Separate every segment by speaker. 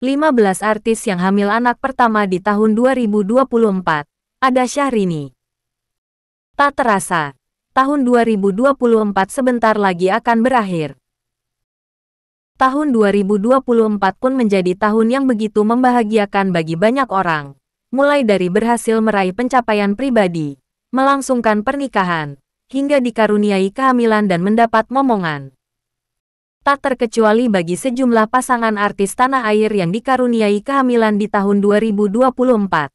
Speaker 1: 15 artis yang hamil anak pertama di tahun 2024. Ada Syahrini. Tak terasa, tahun 2024 sebentar lagi akan berakhir. Tahun 2024 pun menjadi tahun yang begitu membahagiakan bagi banyak orang. Mulai dari berhasil meraih pencapaian pribadi, melangsungkan pernikahan, hingga dikaruniai kehamilan dan mendapat momongan. Tak terkecuali bagi sejumlah pasangan artis tanah air yang dikaruniai kehamilan di tahun 2024.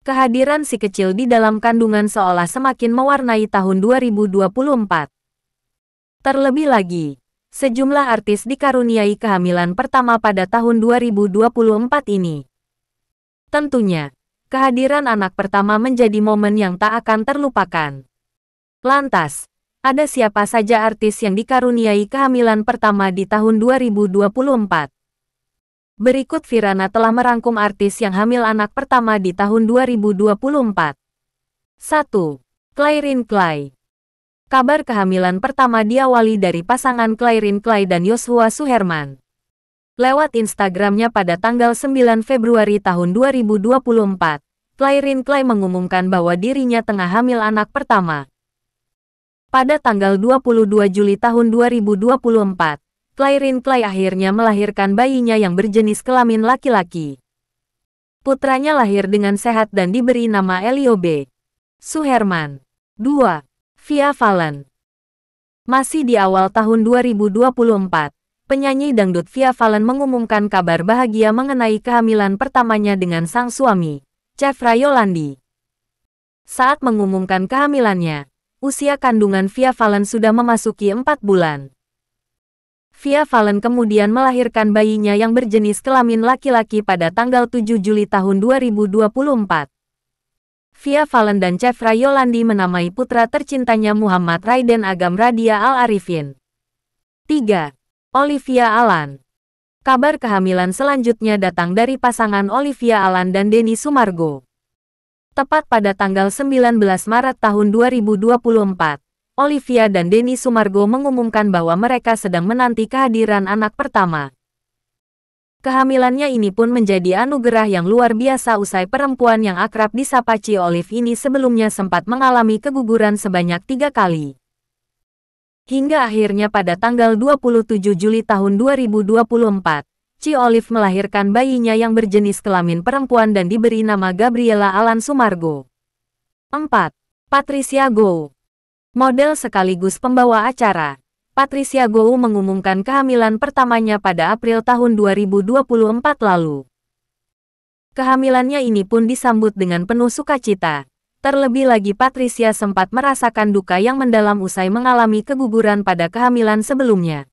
Speaker 1: Kehadiran si kecil di dalam kandungan seolah semakin mewarnai tahun 2024. Terlebih lagi, sejumlah artis dikaruniai kehamilan pertama pada tahun 2024 ini. Tentunya, kehadiran anak pertama menjadi momen yang tak akan terlupakan. Lantas, ada siapa saja artis yang dikaruniai kehamilan pertama di tahun 2024? Berikut Virana telah merangkum artis yang hamil anak pertama di tahun 2024. 1. Clairine Clay. Kabar kehamilan pertama diawali dari pasangan Clairine Clay dan Joshua Suherman. Lewat Instagramnya pada tanggal 9 Februari tahun 2024, Clairine Clay mengumumkan bahwa dirinya tengah hamil anak pertama. Pada tanggal 22 Juli tahun 2024, Clairine Clay akhirnya melahirkan bayinya yang berjenis kelamin laki-laki. Putranya lahir dengan sehat dan diberi nama Elio B. Suherman. 2. Via Valen. Masih di awal tahun 2024, penyanyi dangdut Via Valen mengumumkan kabar bahagia mengenai kehamilan pertamanya dengan sang suami, Chevra Yolandi. Saat mengumumkan kehamilannya, usia kandungan Via Valen sudah memasuki 4 bulan. Via Valen kemudian melahirkan bayinya yang berjenis kelamin laki-laki pada tanggal 7 Juli tahun 2024. Via Valen dan Chevra Yolandi menamai putra tercintanya Muhammad Raiden Agam Radia Al-Arifin. 3. Olivia Alan. Kabar kehamilan selanjutnya datang dari pasangan Olivia Alan dan Denny Sumargo. Tepat pada tanggal 19 Maret tahun 2024, Olivia dan Denny Sumargo mengumumkan bahwa mereka sedang menanti kehadiran anak pertama. Kehamilannya ini pun menjadi anugerah yang luar biasa usai perempuan yang akrab disapa Ci Olive ini sebelumnya sempat mengalami keguguran sebanyak 3 kali. Hingga akhirnya pada tanggal 27 Juli tahun 2024, Ci Olive melahirkan bayinya yang berjenis kelamin perempuan dan diberi nama Gabriela Alan Sumargo. 4. Patricia Gough. Model sekaligus pembawa acara, Patricia Gough mengumumkan kehamilan pertamanya pada April tahun 2024 lalu. Kehamilannya ini pun disambut dengan penuh sukacita. Terlebih lagi Patricia sempat merasakan duka yang mendalam usai mengalami keguguran pada kehamilan sebelumnya.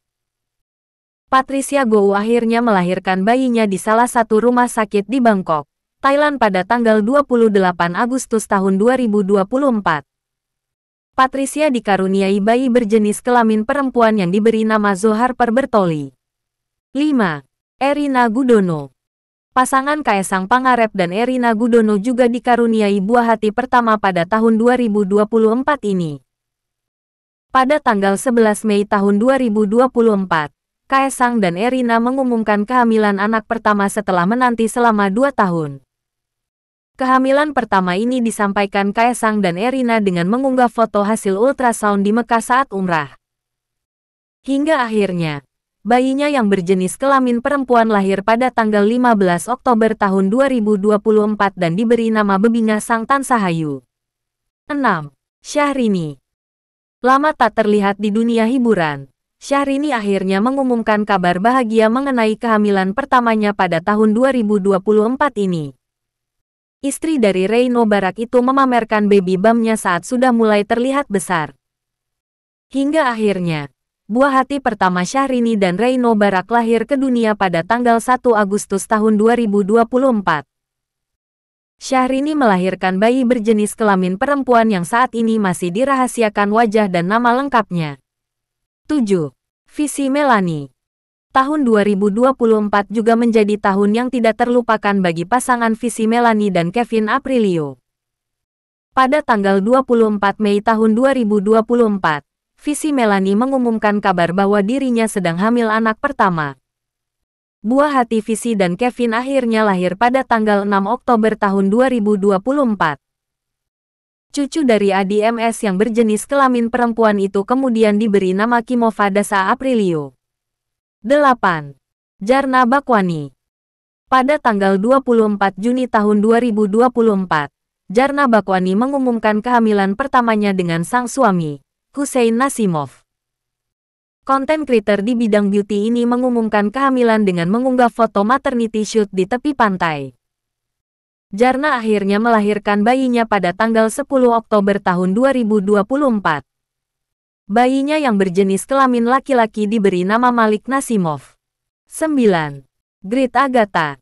Speaker 1: Patricia Gough akhirnya melahirkan bayinya di salah satu rumah sakit di Bangkok, Thailand pada tanggal 28 Agustus tahun 2024. Patricia dikaruniai bayi berjenis kelamin perempuan yang diberi nama Zohar Perbertoli. 5. Erina Gudono. Pasangan Kaesang Pangarep dan Erina Gudono juga dikaruniai buah hati pertama pada tahun 2024 ini. Pada tanggal 11 Mei tahun 2024, Kaesang dan Erina mengumumkan kehamilan anak pertama setelah menanti selama 2 tahun. Kehamilan pertama ini disampaikan Kaesang dan Erina dengan mengunggah foto hasil ultrasound di Mekah saat umrah. Hingga akhirnya, bayinya yang berjenis kelamin perempuan lahir pada tanggal 15 Oktober tahun 2024 dan diberi nama Bebinga Sang Tansahayu. 6. Syahrini. Lama tak terlihat di dunia hiburan, Syahrini akhirnya mengumumkan kabar bahagia mengenai kehamilan pertamanya pada tahun 2024 ini. Istri dari Reino Barak itu memamerkan baby bumpnya saat sudah mulai terlihat besar. Hingga akhirnya, buah hati pertama Syahrini dan Reino Barak lahir ke dunia pada tanggal 1 Agustus tahun 2024. Syahrini melahirkan bayi berjenis kelamin perempuan yang saat ini masih dirahasiakan wajah dan nama lengkapnya. 7. Visi Melanie. Tahun 2024 juga menjadi tahun yang tidak terlupakan bagi pasangan Visi Melanie dan Kevin Aprilio. Pada tanggal 24 Mei tahun 2024, Visi Melanie mengumumkan kabar bahwa dirinya sedang hamil anak pertama. Buah hati Visi dan Kevin akhirnya lahir pada tanggal 6 Oktober tahun 2024. Cucu dari ADMS yang berjenis kelamin perempuan itu kemudian diberi nama Kimova Dasa Aprilio. 8. Jarna Bakwani. Pada tanggal 24 Juni tahun 2024, Jarna Bakwani mengumumkan kehamilan pertamanya dengan sang suami, Hussein Nasimov. Konten creator di bidang beauty ini mengumumkan kehamilan dengan mengunggah foto maternity shoot di tepi pantai. Jarna akhirnya melahirkan bayinya pada tanggal 10 Oktober tahun 2024. Bayinya yang berjenis kelamin laki-laki diberi nama Malik Nasimov. 9. Grit Agatha.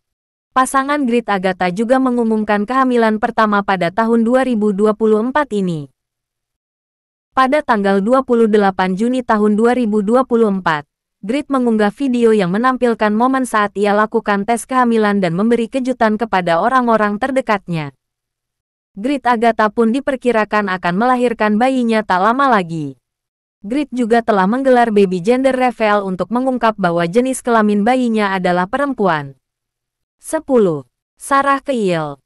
Speaker 1: Pasangan Grit Agatha juga mengumumkan kehamilan pertama pada tahun 2024 ini. Pada tanggal 28 Juni tahun 2024, Grit mengunggah video yang menampilkan momen saat ia lakukan tes kehamilan dan memberi kejutan kepada orang-orang terdekatnya. Grit Agatha pun diperkirakan akan melahirkan bayinya tak lama lagi. Grit juga telah menggelar baby gender reveal untuk mengungkap bahwa jenis kelamin bayinya adalah perempuan. 10. Sarah Keil.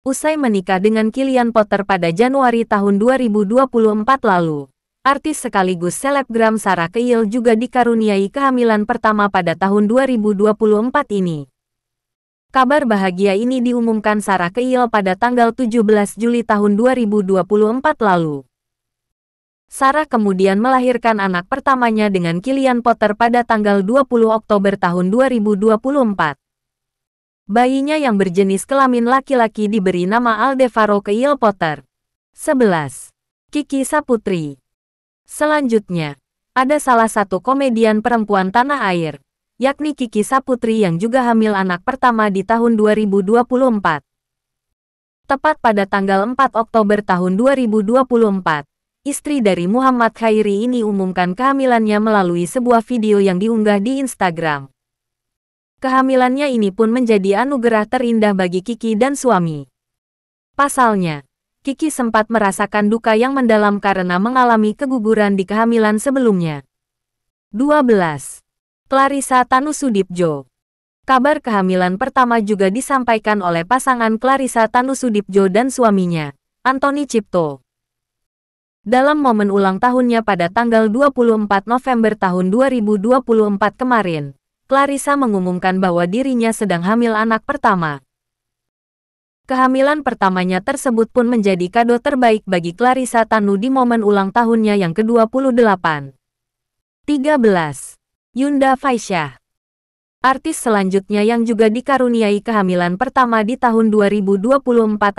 Speaker 1: Usai menikah dengan Killian Potter pada Januari tahun 2024 lalu, artis sekaligus selebgram Sarah Keil juga dikaruniai kehamilan pertama pada tahun 2024 ini. Kabar bahagia ini diumumkan Sarah Keil pada tanggal 17 Juli tahun 2024 lalu. Sarah kemudian melahirkan anak pertamanya dengan Killian Potter pada tanggal 20 Oktober tahun 2024. Bayinya yang berjenis kelamin laki-laki diberi nama Aldevaro Keil Potter. 11. Kiki Saputri. Selanjutnya, ada salah satu komedian perempuan tanah air, yakni Kiki Saputri yang juga hamil anak pertama di tahun 2024. Tepat pada tanggal 4 Oktober tahun 2024, istri dari Muhammad Khairi ini umumkan kehamilannya melalui sebuah video yang diunggah di Instagram. Kehamilannya ini pun menjadi anugerah terindah bagi Kiki dan suami. Pasalnya, Kiki sempat merasakan duka yang mendalam karena mengalami keguguran di kehamilan sebelumnya. 12. Clarissa Tanusudibjo. Kabar kehamilan pertama juga disampaikan oleh pasangan Clarissa Tanusudibjo dan suaminya, Anthony Cipto. Dalam momen ulang tahunnya pada tanggal 24 November tahun 2024 kemarin, Clarissa mengumumkan bahwa dirinya sedang hamil anak pertama. Kehamilan pertamanya tersebut pun menjadi kado terbaik bagi Clarissa Tanu di momen ulang tahunnya yang ke-28. 13. Yunda Faisyah. Artis selanjutnya yang juga dikaruniai kehamilan pertama di tahun 2024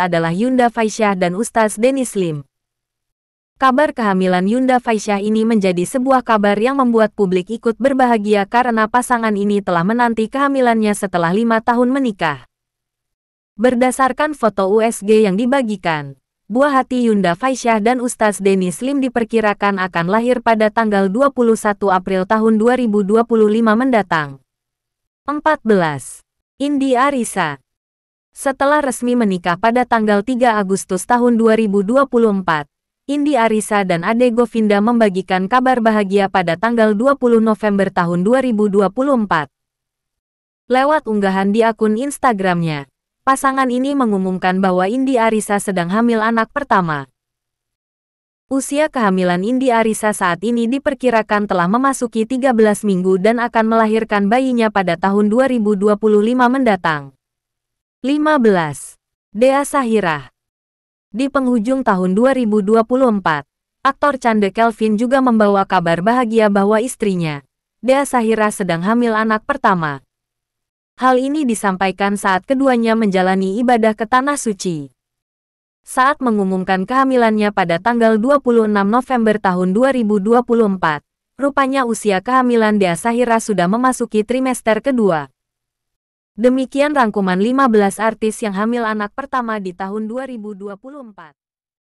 Speaker 1: adalah Yunda Faisyah dan Ustaz Dennis Lim. Kabar kehamilan Yunda Faisyah ini menjadi sebuah kabar yang membuat publik ikut berbahagia karena pasangan ini telah menanti kehamilannya setelah 5 tahun menikah. Berdasarkan foto USG yang dibagikan, buah hati Yunda Faisyah dan Ustaz Dennis Lim diperkirakan akan lahir pada tanggal 21 April tahun 2025 mendatang. 14. Indi Arisa. Setelah resmi menikah pada tanggal 3 Agustus tahun 2024, Indi Arisa dan Ade Govinda membagikan kabar bahagia pada tanggal 20 November tahun 2024. Lewat unggahan di akun Instagramnya, pasangan ini mengumumkan bahwa Indi Arisa sedang hamil anak pertama. Usia kehamilan Indi Arisa saat ini diperkirakan telah memasuki 13 minggu dan akan melahirkan bayinya pada tahun 2025 mendatang. 15. Dea Sahirah. Di penghujung tahun 2024, aktor Chande Kelvin juga membawa kabar bahagia bahwa istrinya, Dea Sahirah sedang hamil anak pertama. Hal ini disampaikan saat keduanya menjalani ibadah ke Tanah Suci. Saat mengumumkan kehamilannya pada tanggal 26 November tahun 2024, rupanya usia kehamilan Dea Sahirah sudah memasuki trimester kedua. Demikian rangkuman 15 artis yang hamil anak pertama di tahun 2024.